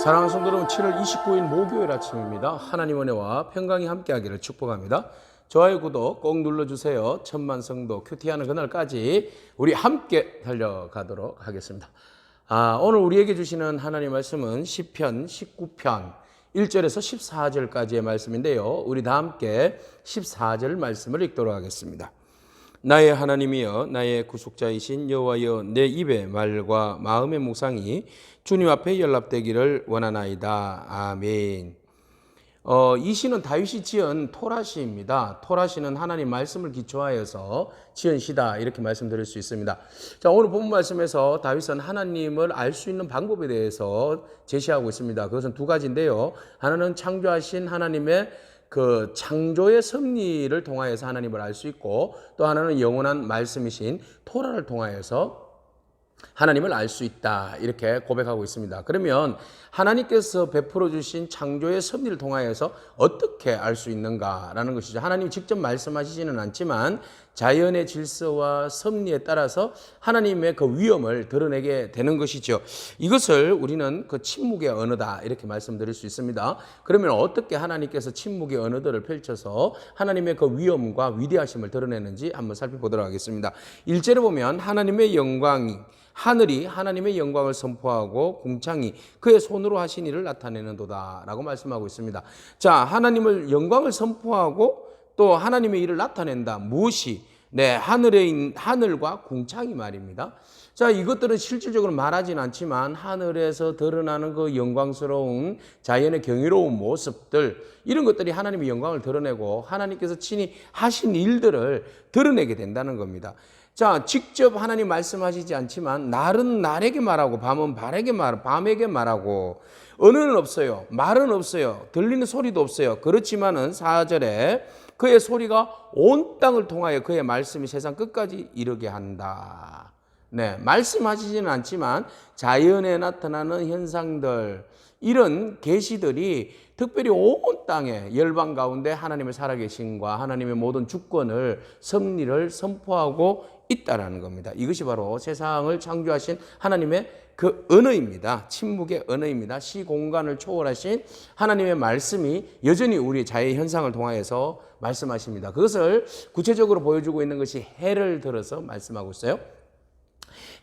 사랑하는 성도 여러분, 7월 29일 목요일 아침입니다. 하나님 은혜와 평강이 함께하기를 축복합니다. 좋아요, 구독 꼭 눌러주세요. 천만 성도 큐티하는 그날까지 우리 함께 달려가도록 하겠습니다. 오늘 우리에게 주시는 하나님 말씀은 시편 19편 1절에서 14절까지의 말씀인데요. 우리 다 함께 14절 말씀을 읽도록 하겠습니다. 나의 하나님이여, 나의 구속자이신 여호와여, 내 입의 말과 마음의 묵상이 주님 앞에 연락되기를 원하나이다. 아멘. 이 시는 다윗이 지은 토라시입니다. 토라시는 하나님 말씀을 기초하여서 지은 시다, 이렇게 말씀드릴 수 있습니다. 자, 오늘 본문 말씀에서 다윗은 하나님을 알 수 있는 방법에 대해서 제시하고 있습니다. 그것은 두 가지인데요. 하나는 창조하신 하나님의 그 창조의 섭리를 통하여서 하나님을 알 수 있고, 또 하나는 영원한 말씀이신 토라를 통하여서 하나님을 알 수 있다, 이렇게 고백하고 있습니다. 그러면 하나님께서 베풀어 주신 창조의 섭리를 통하여서 어떻게 알 수 있는가라는 것이죠. 하나님이 직접 말씀하시지는 않지만 자연의 질서와 섭리에 따라서 하나님의 그 위엄을 드러내게 되는 것이죠. 이것을 우리는 그 침묵의 언어다, 이렇게 말씀드릴 수 있습니다. 그러면 어떻게 하나님께서 침묵의 언어들을 펼쳐서 하나님의 그 위엄과 위대하심을 드러내는지 한번 살펴보도록 하겠습니다. 1절에 보면 하나님의 영광이, 하늘이 하나님의 영광을 선포하고 궁창이 그의 손으로 하신 일을 나타내는도다 라고 말씀하고 있습니다. 자, 하나님을 영광을 선포하고 또 하나님의 일을 나타낸다. 무엇이? 하늘과 궁창이 말입니다. 자, 이것들은 실질적으로 말하진 않지만 하늘에서 드러나는 그 영광스러운 자연의 경이로운 모습들, 이런 것들이 하나님의 영광을 드러내고 하나님께서 친히 하신 일들을 드러내게 된다는 겁니다. 자, 직접 하나님 말씀하시지 않지만 날은 날에게 말하고 밤은 밤에게 말하고, 언어는 없어요. 말은 없어요. 들리는 소리도 없어요. 그렇지만은 4절에 그의 소리가 온 땅을 통하여 그의 말씀이 세상 끝까지 이르게 한다. 네, 말씀하시지는 않지만 자연에 나타나는 현상들, 이런 계시들이 특별히 온 땅에 열방 가운데 하나님의 살아계심과 하나님의 모든 주권을, 섭리를 선포하고 있다라는 겁니다. 이것이 바로 세상을 창조하신 하나님의 그 언어입니다. 침묵의 언어입니다. 시공간을 초월하신 하나님의 말씀이 여전히 우리 자의 현상을 통하여서 말씀하십니다. 그것을 구체적으로 보여주고 있는 것이 해를 들어서 말씀하고 있어요.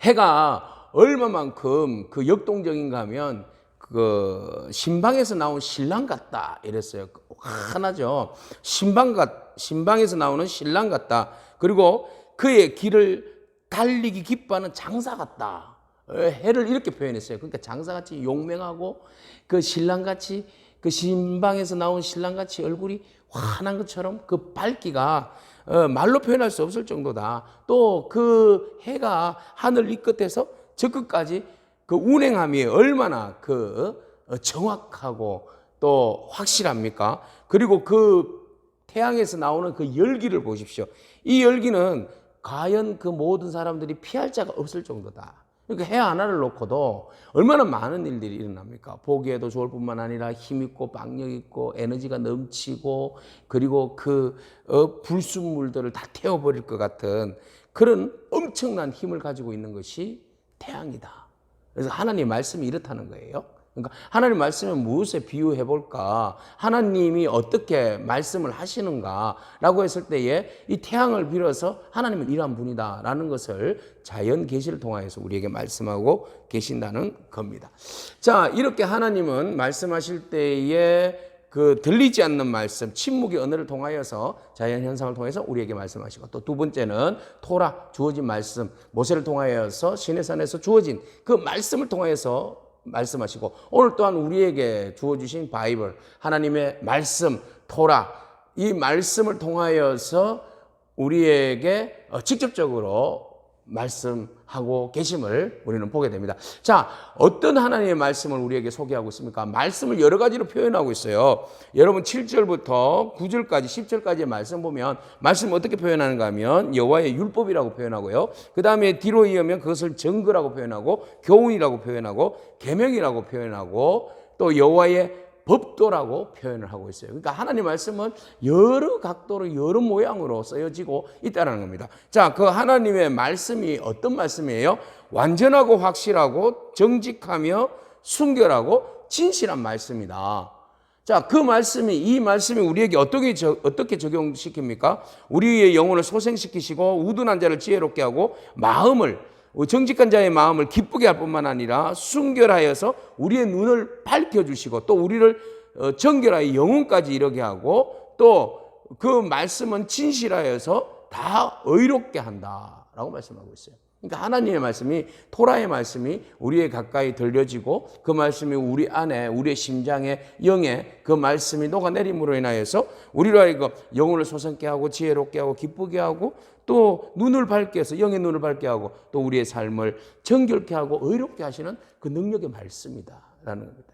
해가 얼마만큼 그 역동적인가 하면 그 신방에서 나온 신랑 같다, 이랬어요. 환하죠. 신방에서 나오는 신랑 같다. 그리고 그의 길을 달리기 기뻐하는 장사 같다. 해를 이렇게 표현했어요. 그러니까 장사같이 용맹하고 그 신랑같이, 그 신방에서 나온 신랑같이 얼굴이 환한 것처럼 그 밝기가 말로 표현할 수 없을 정도다. 또 그 해가 하늘 이 끝에서 저 끝까지 그 운행함이 얼마나 그 정확하고 또 확실합니까? 그리고 그 태양에서 나오는 그 열기를 보십시오. 이 열기는 과연 그 모든 사람들이 피할 자가 없을 정도다. 그러니까 해 하나를 놓고도 얼마나 많은 일들이 일어납니까? 보기에도 좋을 뿐만 아니라 힘있고 박력있고 에너지가 넘치고, 그리고 그 불순물들을 다 태워버릴 것 같은 그런 엄청난 힘을 가지고 있는 것이 태양이다. 그래서 하나님의 말씀이 이렇다는 거예요. 그러니까 하나님 말씀을 무엇에 비유해 볼까? 하나님이 어떻게 말씀을 하시는가라고 했을 때에 이 태양을 빌어서 하나님은 이러한 분이다라는 것을 자연 계시를 통하여서 우리에게 말씀하고 계신다는 겁니다. 자, 이렇게 하나님은 말씀하실 때에 그 들리지 않는 말씀, 침묵의 언어를 통하여서 자연 현상을 통해서 우리에게 말씀하시고, 또 두 번째는 토라, 주어진 말씀, 모세를 통하여서 시내산에서 주어진 그 말씀을 통하여서 말씀하시고, 오늘 또한 우리에게 주어주신 바이블, 하나님의 말씀, 토라, 이 말씀을 통하여서 우리에게 직접적으로 말씀하고 계심을 우리는 보게 됩니다. 자, 어떤 하나님의 말씀을 우리에게 소개하고 있습니까? 말씀을 여러 가지로 표현하고 있어요. 여러분 7절부터 9절까지 10절까지의 말씀 보면 말씀을 어떻게 표현하는가 하면 여호와의 율법이라고 표현하고요. 그 다음에 뒤로 이으면 그것을 증거라고 표현하고, 교훈이라고 표현하고, 계명이라고 표현하고, 또 여호와의 법도라고 표현을 하고 있어요. 그러니까 하나님 말씀은 여러 각도로 여러 모양으로 쓰여지고 있다는 겁니다. 자, 그 하나님의 말씀이 어떤 말씀이에요? 완전하고 확실하고 정직하며 순결하고 진실한 말씀이다. 자, 그 말씀이, 이 말씀이 우리에게 어떻게 적용시킵니까? 우리의 영혼을 소생시키시고 우둔한 자를 지혜롭게 하고 마음을, 정직한 자의 마음을 기쁘게 할 뿐만 아니라 순결하여서 우리의 눈을 밝혀주시고 또 우리를 정결하여 영혼까지 이르게 하고 또 그 말씀은 진실하여서 다 의롭게 한다라고 말씀하고 있어요. 그러니까 하나님의 말씀이, 토라의 말씀이 우리의 가까이 들려지고 그 말씀이 우리 안에, 우리의 심장에, 영에 그 말씀이 녹아내림으로 인하여서 우리로 하여금 영혼을 소생케 하고 지혜롭게 하고 기쁘게 하고 또 눈을 밝게 해서 영의 눈을 밝게 하고 또 우리의 삶을 정결케 하고 의롭게 하시는 그 능력의 말씀이다라는 겁니다.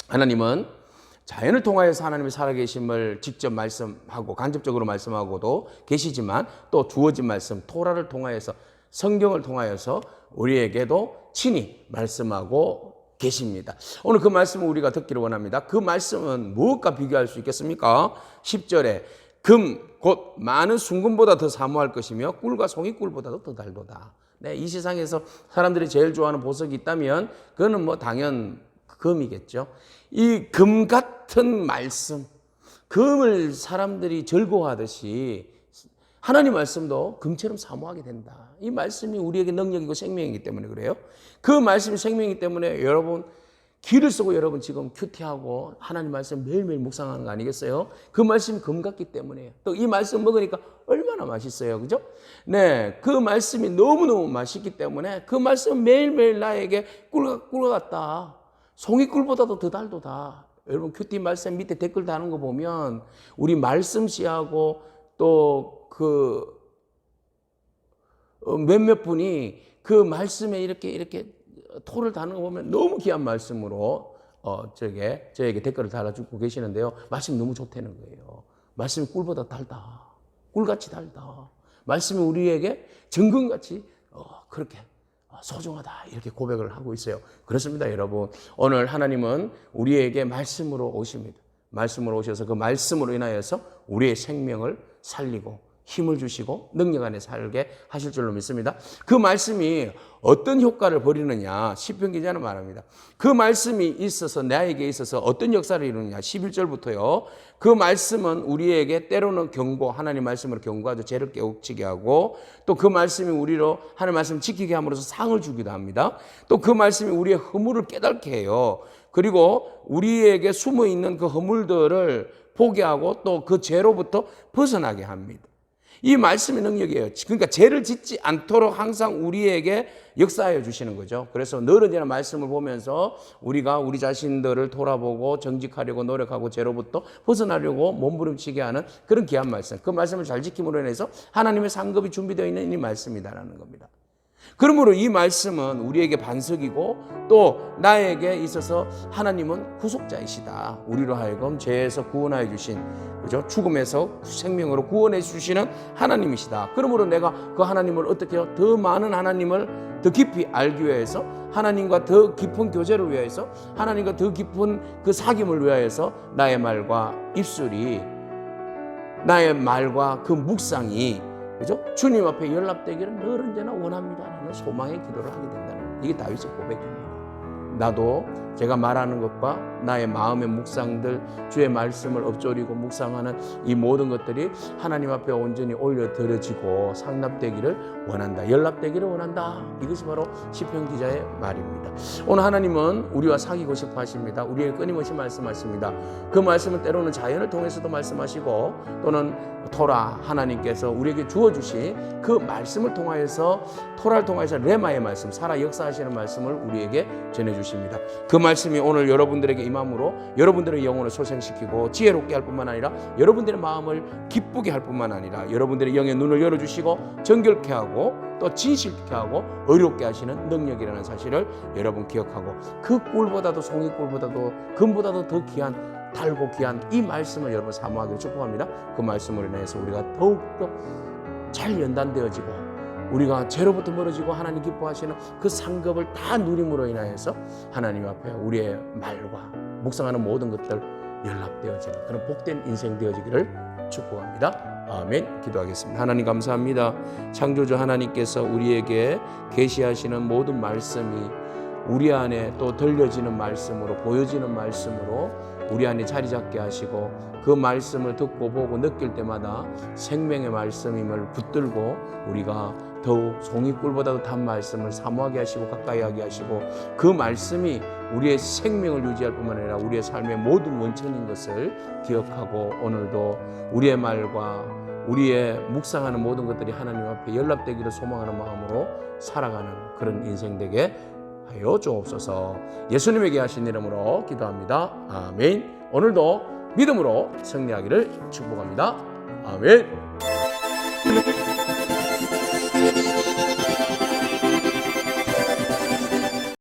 하나님은 자연을 통하여서 하나님의 살아계심을 직접 말씀하고 간접적으로 말씀하고도 계시지만 또 주어진 말씀, 토라를 통하여서 성경을 통하여서 우리에게도 친히 말씀하고 계십니다. 오늘 그 말씀을 우리가 듣기를 원합니다. 그 말씀은 무엇과 비교할 수 있겠습니까? 10절에 금, 곧 많은 순금보다 더 사모할 것이며 꿀과 송이꿀보다도 더 달도다. 네, 이 세상에서 사람들이 제일 좋아하는 보석이 있다면 그거는 뭐 당연 금이겠죠. 이 금 같은 말씀, 금을 사람들이 즐거워하듯이 하나님 말씀도 금처럼 사모하게 된다. 이 말씀이 우리에게 능력이고 생명이기 때문에 그래요. 그 말씀이 생명이기 때문에 여러분 기를 쓰고 여러분 지금 큐티하고 하나님 말씀 매일매일 묵상하는 거 아니겠어요? 그 말씀이 금 같기 때문에요. 또 이 말씀 먹으니까 얼마나 맛있어요. 그죠? 네, 그 말씀이 너무너무 맛있기 때문에 그 말씀 매일매일 나에게 꿀 같다. 송이꿀보다도 더 달도다. 여러분 큐티 말씀 밑에 댓글 다는 거 보면 우리 말씀 씨하고 또 그 몇몇 분이 그 말씀에 이렇게 토를 다는 거 보면 너무 귀한 말씀으로 저에게 댓글을 달아주고 계시는데요. 말씀이 너무 좋다는 거예요. 말씀이 꿀보다 달다. 꿀같이 달다. 말씀이 우리에게 정금같이 그렇게 소중하다 이렇게 고백을 하고 있어요. 그렇습니다, 여러분. 오늘 하나님은 우리에게 말씀으로 오십니다. 말씀으로 오셔서 그 말씀으로 인하여서 우리의 생명을 살리고 힘을 주시고 능력 안에 살게 하실 줄로 믿습니다. 그 말씀이 어떤 효과를 벌이느냐, 시편 기자는 말합니다. 그 말씀이 있어서 나에게 있어서 어떤 역사를 이루느냐, 11절부터요. 그 말씀은 우리에게 때로는 경고, 하나님 말씀으로 경고하죠. 죄를 깨우치게 하고 또 그 말씀이 우리로 하나님 말씀을 지키게 함으로써 상을 주기도 합니다. 또 그 말씀이 우리의 허물을 깨닫게 해요. 그리고 우리에게 숨어있는 그 허물들을 보게 하고 또 그 죄로부터 벗어나게 합니다. 이 말씀의 능력이에요. 그러니까 죄를 짓지 않도록 항상 우리에게 역사하여 주시는 거죠. 그래서 늘 언제나 말씀을 보면서 우리가 우리 자신들을 돌아보고 정직하려고 노력하고 죄로부터 벗어나려고 몸부림치게 하는 그런 귀한 말씀. 그 말씀을 잘 지킴으로 인해서 하나님의 상급이 준비되어 있는 이 말씀이다라는 겁니다. 그러므로 이 말씀은 우리에게 반석이고 또 나에게 있어서 하나님은 구속자이시다. 우리로 하여금 죄에서 구원하여 주신, 그죠? 죽음에서 생명으로 구원해 주시는 하나님이시다. 그러므로 내가 그 하나님을 어떻게 해요? 더 많은 하나님을 더 깊이 알기 위해서, 하나님과 더 깊은 교제를 위해서, 하나님과 더 깊은 그 사귐을 위하여서 나의 말과 입술이, 나의 말과 그 묵상이, 그죠? 주님 앞에 연락되기를 늘 언제나 원합니다라는 소망의 기도를 하게 된다는, 이게 다윗의 고백입니다. 나도 제가 말하는 것과 나의 마음의 묵상들, 주의 말씀을 엎조리고 묵상하는 이 모든 것들이 하나님 앞에 온전히 올려드려지고 상납되기를 원한다, 연락되기를 원한다. 이것이 바로 시편 기자의 말입니다. 오늘 하나님은 우리와 사귀고 싶어 하십니다. 우리에게 끊임없이 말씀하십니다. 그 말씀은 때로는 자연을 통해서도 말씀하시고 또는 토라, 하나님께서 우리에게 주어주신 그 말씀을 통하여서, 토라를 통해서 레마의 말씀, 살아 역사하시는 말씀을 우리에게 전해주십니다. 그 말씀이 오늘 여러분들에게 임함으로 여러분들의 영혼을 소생시키고 지혜롭게 할 뿐만 아니라 여러분들의 마음을 기쁘게 할 뿐만 아니라 여러분들의 영의 눈을 열어주시고 정결케 하고 또 진실케 하고 의롭게 하시는 능력이라는 사실을 여러분 기억하고, 그 꿀보다도 송이꿀보다도 금보다도 더 귀한, 달고 귀한 이 말씀을 여러분 사모하기를 축복합니다. 그 말씀으로 인해서 우리가 더욱더 잘 연단되어지고 우리가 죄로부터 멀어지고 하나님 기뻐하시는 그 상급을 다 누림으로 인하여서 하나님 앞에 우리의 말과 묵상하는 모든 것들 연락되어지는 그런 복된 인생 되어지기를 축복합니다. 아멘. 기도하겠습니다. 하나님 감사합니다. 창조주 하나님께서 우리에게 계시하시는 모든 말씀이 우리 안에 또 들려지는 말씀으로, 보여지는 말씀으로 우리 안에 자리 잡게 하시고, 그 말씀을 듣고 보고 느낄 때마다 생명의 말씀임을 붙들고 우리가 더욱 종이꿀보다도 단 말씀을 사모하게 하시고 가까이 하게 하시고, 그 말씀이 우리의 생명을 유지할 뿐만 아니라 우리의 삶의 모든 원천인 것을 기억하고, 오늘도 우리의 말과 우리의 묵상하는 모든 것들이 하나님 앞에 연락되기를 소망하는 마음으로 살아가는 그런 인생 되게 하여 주옵소서. 예수님에게 하신 이름으로 기도합니다. 아멘. 오늘도 믿음으로 승리하기를 축복합니다. 아멘.